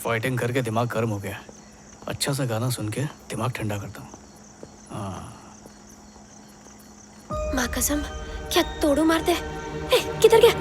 Fighting करके दिमाग गर्म हो गया। अच्छा सा गाना सुन के दिमाग ठंडा करता हूँ। माँ कसम, क्या तोड़ू मारते? किधर गया?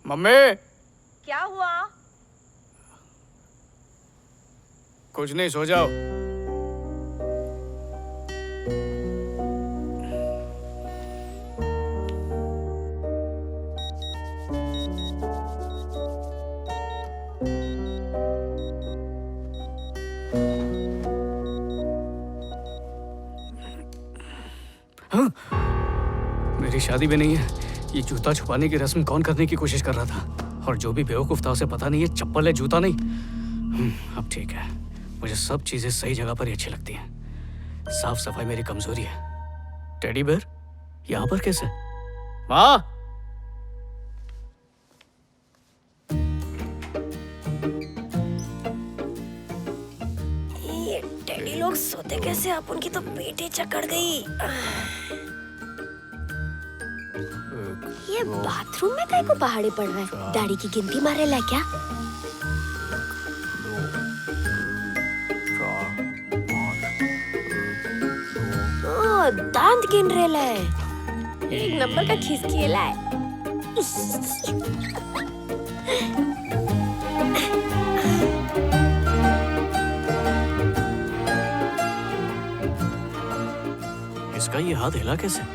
मम्मी, क्या हुआ? कुछ नहीं, सो जाओ। हाँ? मेरी शादी भी नहीं है। ये जूता छुपाने की रस्म कौन करने की कोशिश कर रहा था? और जो भी बेवकूफ था उसे पता नहीं है चप्पल है, जूता नहीं। अब ठीक है, मुझे सब चीजें सही जगह पर ही अच्छी लगती हैं। साफ सफाई मेरी कमजोरी है। टेडी बेयर यहाँ पर कैसे? माँ, ये टेडी लोग सोते कैसे? आप उनकी तो पेट ही चकड़ गई। ये बाथरूम में काहे को पहाड़े पड़ रहा है? दाढ़ी की गिनती मारे ला क्या? ओ, दांत गिन रहे ला है। एक नंबर का खिसकिएला है। इसका ये हाथ हिला कैसे?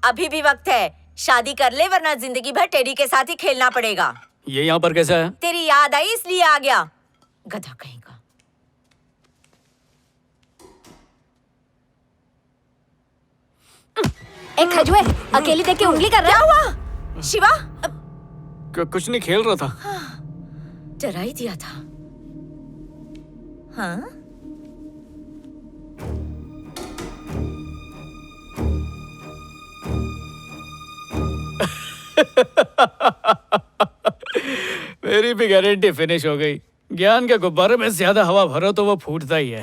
अभी भी वक्त है, शादी कर ले वरना जिंदगी भर टेडी के साथ ही खेलना पड़ेगा। ये यहाँ पर कैसा है? तेरी याद आई इसलिए आ गया, गधा कहीं का। एक खजुए, अकेली देख के उंगली कर रहा है। क्या हुआ? शिवा, कुछ नहीं, खेल रहा था। डरा ही दिया था। हाँ? मेरी भी गारंटी फिनिश हो गई। ज्ञान के गुब्बारे में ज्यादा हवा भरो तो वो फूटता ही है।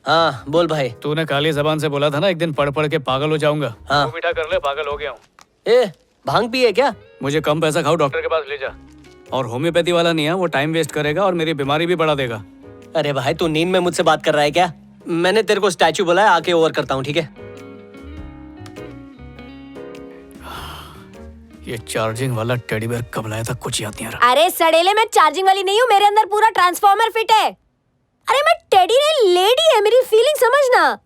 हाँ बोल भाई। तूने काली जबान से बोला था ना एक दिन पढ़ पढ़ के पागल हो जाऊंगा। हाँ। वो मीठा कर ले, पागल हो गया हूँ। ए, भांग पिए क्या? मुझे कम पैसा खाओ, डॉक्टर के पास ले जा। और होम्योपैथी वाला नहीं है, वो टाइम वेस्ट करेगा और मेरी बीमारी भी बढ़ा देगा। अरे भाई तू नींद में मुझसे बात कर रहा है क्या? मैंने तेरे को स्टैचू बोला है, आके ओवर करता हूँ, ठीक है? ये चार्जिंग वाला टेडी बेयर कब लाया था कुछ याद नहीं आ रहा। अरे सड़ेले, मैं चार्जिंग वाली नहीं हूँ, मेरे अंदर पूरा ट्रांसफॉर्मर फिट है। अरे मैं टेडी नहीं, लेडी है, मेरी फीलिंग समझना।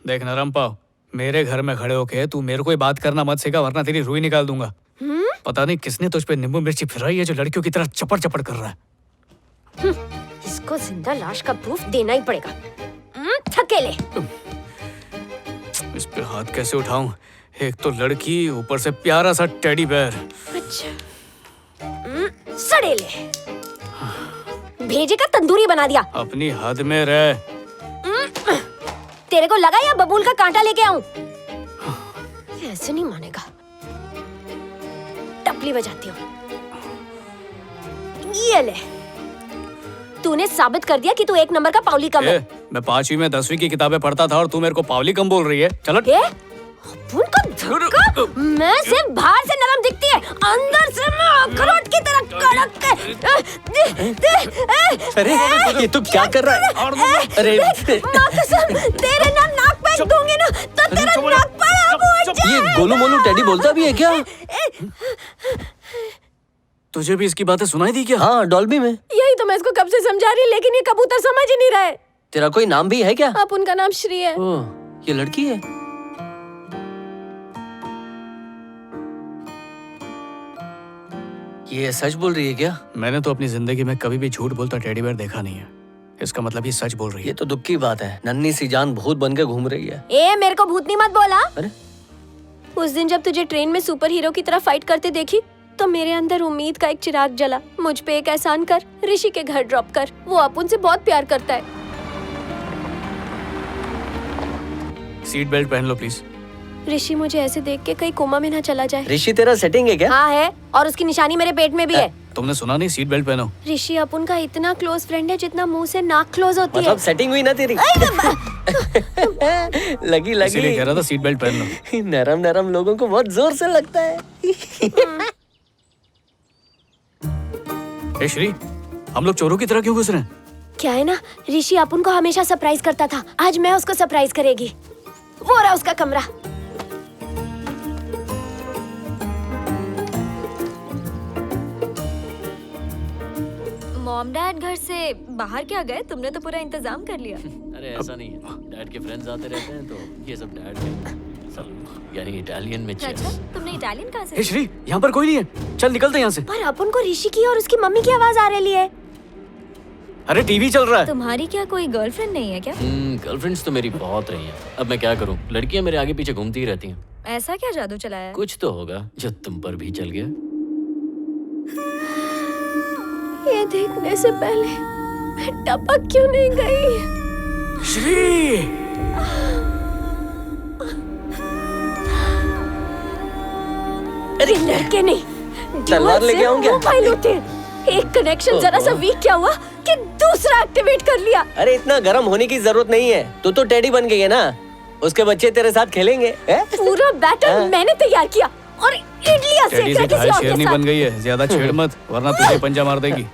देख नरम पाव, मेरे घर में खड़े होके तू मेरे को ही बात करना मत सिखा, वरना तेरी रुई निकाल दूंगा। पता नहीं किसने तुझ पे नींबू मिर्ची फिराई है जो लड़कियों की तरह चपड़ चपड़ कर रहा है। इसको जिंदा लाश का प्रूफ देना ही पड़ेगा। थकेले। इस पे हाथ कैसे उठाऊं? एक तो लड़की, ऊपर से प्यारा सा टेडी बेयर। अच्छा, सड़ेले, भेजे का तंदूरी बना दिया। अपनी हद में रह। तेरे को लगा या बबूल का कांटा लेके आऊं? ऐसे नहीं मानेगा। टपली बजाती हूँ। ये ले, तूने साबित कर दिया कि तू एक नंबर का पावली कम है। मैं 5वीं में 10वीं की किताबें पढ़ता था और तू मेरे को पावली कम बोल रही है? चलो। उनका धक्का, मैं सिर्फ बाहर से नरम दिखती है, अंदर से मैं अखरोट की तरह कड़क है। अरे ये तो क्या कर रहा है? अरे माँ कसम, तेरे ना नाक पे दूंगी ना तो तेरा नाक पर ये गोलू मोलू टेडी बोलता भी है क्या? तुझे भी इसकी बातें सुनाई दी क्या? हाँ, डॉल्बी में। यही तो मैं इसको कब से समझा रही लेकिन ये कबूतर समझ ही नहीं रहे। तेरा कोई नाम भी है क्या? अब उनका नाम श्री है। ओह, ये लड़की है। ये सच बोल रही है क्या? मैंने तो अपनी जिंदगी में कभी भी झूठ बोलता टेडी बेयर देखा नहीं है। इसका मतलब ये सच बोल रही ये है। तो दुख की बात है। नन्ही सी जान भूत बन के घूम रही है। ए मेरे को भूतनी मत बोला। अरे उस दिन जब तुझे ट्रेन में सुपर हीरो की तरह फाइट करते देखी तो मेरे अंदर उम्मीद का एक चिराग जला। मुझ पे एक एहसान कर, ऋषि के घर ड्रॉप कर। वो अपुन से बहुत प्यार करता है। सीट बेल्ट पहन लो प्लीज। ऋषि मुझे ऐसे देख के कहीं कोमा में ना चला जाए। ऋषि तेरा सेटिंग है क्या? हाँ है, और उसकी निशानी मेरे पेट में भी है। तुमने सुना नहीं? सीट बेल्ट पहनो। ऋषि अपुन का इतना क्लोज फ्रेंड है जितना मुंह से नाक क्लोज होती मतलब है। सेटिंग हुई ना तेरी? लगी इसीलिए कह रहा था सीट बेल्ट पहन लो। नरम नरम लोगों को बहुत जोर से लगता है। ए श्री, हम लोग चोरों की तरह क्यों घुस रहे हैं? क्या है ना, ऋषि अपुन को हमेशा सरप्राइज करता था। आज मैं उसको सरप्राइज करेगी। वो रहा उसका कमरा। मॉम डैड घर से बाहर क्या गए? तुमने तो पूरा इंतजाम कर लिया। अरे ऐसा नहीं है, डैड के फ्रेंड्स आते रहते हैं तो ये सब डैड के सब यानी इटालियन में अच्छा, चेस। तुमने इटालियन कहाँ से ए श्री, यहाँ पर कोई नहीं है। चल निकलते हैं यहाँ से। पर अपुन को ऋषि की और उसकी मम्मी की आवाज आ रही है। अरे टीवी चल रहा है। तुम्हारी क्या कोई गर्लफ्रेंड नहीं है क्या? गर्लफ्रेंड्स तो मेरी बहुत रही हैं। अब मैं क्या करूँ, लड़कियां मेरे आगे पीछे घूमती ही रहती हैं। ऐसा क्या जादू चलाया है? कुछ तो होगा जो तुम पर भी चल गया। ये देखने से पहले मैं टपक क्यों नहीं गई? श्री, अरे लड़के नहीं, तलवार लेके आऊं क्या? मोबाइल होते हैं। एक कनेक्शन जरा सा वीक क्या हुआ कि दूसरा एक्टिवेट कर लिया। अरे इतना गर्म होने की जरूरत नहीं है। तू तो टेडी बन गई है ना, उसके बच्चे तेरे साथ खेलेंगे। पूरा बैटर मैंने तैयार किया और इडलियां टेडी सेक से किसी घायल और के शेरनी साथ। बन गई है। ज्यादा छेड़ मत वरना तुझे पंजा मार देगी।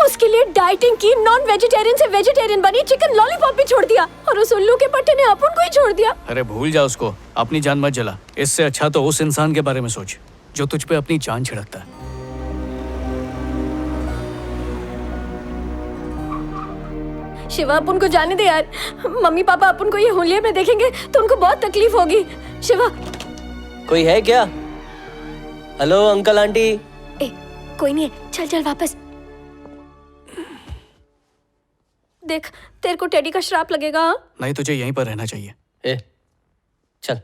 उसके लिए डाइटिंग की, नॉन वेजिटेरियन से वेजिटेरियन बनी, चिकन लॉलीपॉप भी छोड़ दिया और उस उल्लू के पट्टे ने अपुन को ही छोड़ दिया। अरे भूल जा उसको, अपनी जान मत जला। इससे अच्छा तो उस इंसान के बारे में सोच जो तुझ पे अपनी जान छिड़कता है। शिवा अपुन को जाने दे यार। मम्मी पापा अपुन को ये होलिये में देखेंगे तो उनको बहुत तकलीफ होगी। शिवा। कोई है क्या? Hello uncle aunty. ए, कोई नहीं है, चल चल वापस। देख तेरे को टेडी का श्राप लगेगा। हाँ? नहीं, तुझे यहीं पर रहना चाहिए। ए, चल।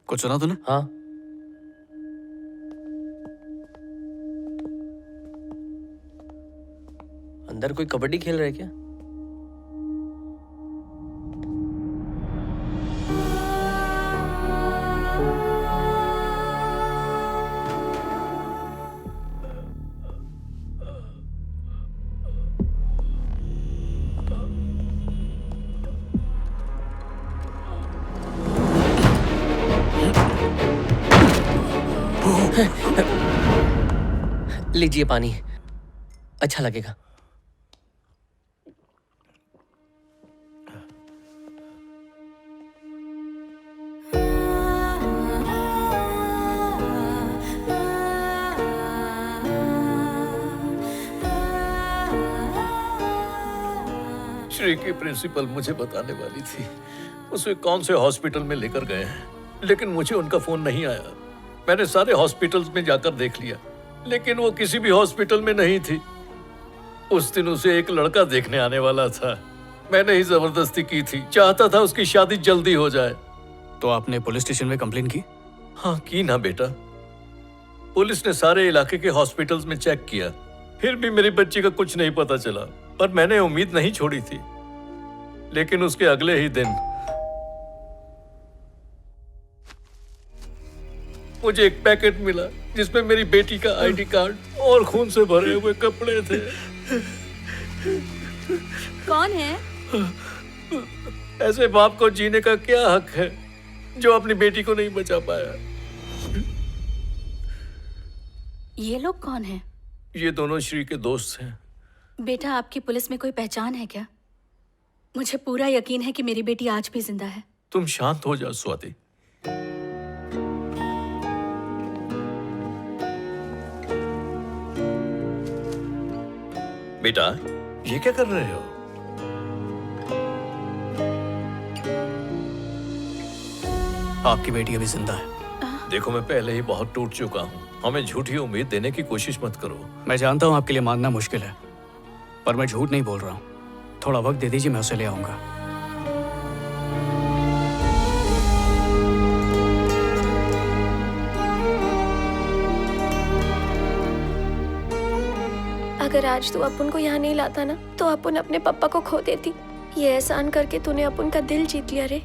कुछ सुना तूने? हाँ, अंदर कोई कबड्डी खेल रहा है क्या? लीजिए पानी, अच्छा लगेगा। श्री की प्रिंसिपल मुझे बताने वाली थी उसे कौन से हॉस्पिटल में लेकर गए हैं, लेकिन मुझे उनका फोन नहीं आया। मैंने सारे हॉस्पिटल्स में जाकर देख लिया, लेकिन वो किसी भी हॉस्पिटल में नहीं थी। उस दिन उसे एक लड़का देखने आने वाला था। मैंने ही जबरदस्ती की थी, चाहता था उसकी शादी जल्दी हो जाए। तो आपने पुलिस स्टेशन में कंप्लेन की? हाँ की ना बेटा। पुलिस ने सारे इलाके के हॉस्पिटल्स में चेक किया, फिर भी मेरी बच्ची का कुछ नहीं पता चला। पर मैंने उम्मीद नहीं छोड़ी थी। लेकिन उसके अगले ही दिन मुझे एक पैकेट मिला जिसमें मेरी बेटी का आईडी कार्ड और खून से भरे हुए कपड़े थे। कौन है? ऐसे बाप को जीने का क्या हक है जो अपनी बेटी को नहीं बचा पाया? ये लोग कौन हैं? ये दोनों श्री के दोस्त हैं। बेटा, आपकी पुलिस में कोई पहचान है क्या? मुझे पूरा यकीन है कि मेरी बेटी आज भी जिंदा है। तुम शांत हो जाओ स्वाति। बेटा, ये क्या कर रहे हो? आपकी बेटी अभी जिंदा है। देखो, मैं पहले ही बहुत टूट चुका हूँ। हमें झूठी उम्मीद देने की कोशिश मत करो। मैं जानता हूँ आपके लिए मानना मुश्किल है, पर मैं झूठ नहीं बोल रहा हूँ। थोड़ा वक्त दे दीजिए, मैं उसे ले आऊंगा। अगर आज तू अपुन को यहाँ नहीं लाता ना, तो अपुन अपने पापा को खो देती। ये एहसान करके तूने अपुन का दिल जीत लिया रे।